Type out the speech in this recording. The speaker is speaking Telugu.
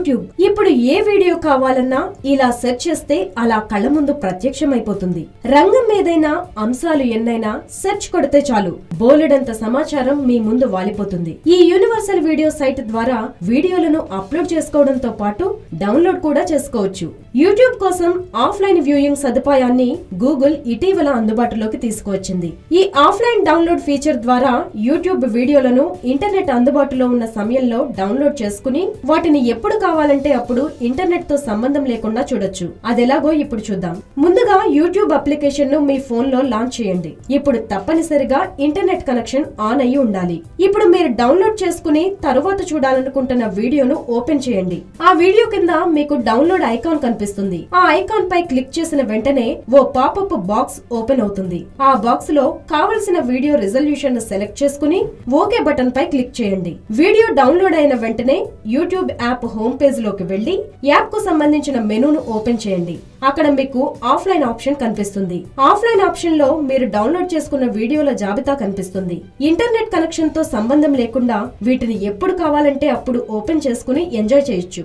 యూట్యూబ్ ఇప్పుడు ఏ వీడియో కావాలన్నా ఇలా సెర్చ్ చేస్తే అలా కళ్ళ ముందు ప్రత్యక్షమైపోతుంది. రంగం ఏదైనా, అంశాలు ఎన్నైనా సెర్చ్ కొడితే చాలు బోలెడంత సమాచారం మీ ముందు వాలిపోతుంది. ఈ యూనివర్సల్ వీడియో సైట్ ద్వారా వీడియోలను అప్లోడ్ చేసుకోవడంతో పాటు డౌన్లోడ్ కూడా చేసుకోవచ్చు. యూట్యూబ్ కోసం ఆఫ్లైన్ వ్యూయింగ్ సదుపాయాన్ని గూగుల్ ఇటీవల అందుబాటులోకి తీసుకువచ్చింది. ఈ ఆఫ్లైన్ డౌన్లోడ్ ఫీచర్ ద్వారా యూట్యూబ్ వీడియోలను ఇంటర్నెట్ అందుబాటులో ఉన్న సమయంలో డౌన్లోడ్ చేసుకుని వాటిని ఎప్పుడు కావాలంటే అప్పుడు ఇంటర్నెట్ తో సంబంధం లేకుండా చూడొచ్చు. అదెలాగో ఇప్పుడు చూద్దాం. ముందుగా యూట్యూబ్ అప్లికేషన్ ను మీ ఫోన్ లో లాంచ్ చేయండి. ఇప్పుడు తప్పనిసరిగా ఇంటర్నెట్ కనెక్షన్ ఆన్ అయ్యి ఉండాలి. ఇప్పుడు మీరు డౌన్లోడ్ చేసుకుని తరువాత చూడాలనుకుంటున్న వీడియోను ఓపెన్ చేయండి. ఆ వీడియో కింద మీకు డౌన్లోడ్ ఐకాన్ కనిపిస్తుంది. ఆ ఐకాన్ పై క్లిక్ చేసిన వెంటనే ఓ పాపప్ బాక్స్ ఓపెన్ అవుతుంది. ఆ బాక్స్ లో కావలసిన వీడియో రిజల్యూషన్ ను సెలెక్ట్ చేసుకుని ఓకే బటన్ పై క్లిక్ చేయండి. వీడియో డౌన్లోడ్ అయిన వెంటనే యూట్యూబ్ యాప్ హోమ్ పేజ్ లోకి వెళ్లి యాప్ కు సంబంధించిన మెనూను ఓపెన్ చేయండి. అక్కడ మీకు ఆఫ్లైన్ ఆప్షన్ కనిపిస్తుంది. ఆఫ్లైన్ ఆప్షన్ లో మీరు డౌన్లోడ్ చేసుకున్న వీడియోల జాబితా కనిపిస్తుంది. ఇంటర్నెట్ కనెక్షన్ తో సంబంధం లేకుండా వీటిని ఎప్పుడు కావాలంటే అప్పుడు ఓపెన్ చేసుకుని ఎంజాయ్ చేయొచ్చు.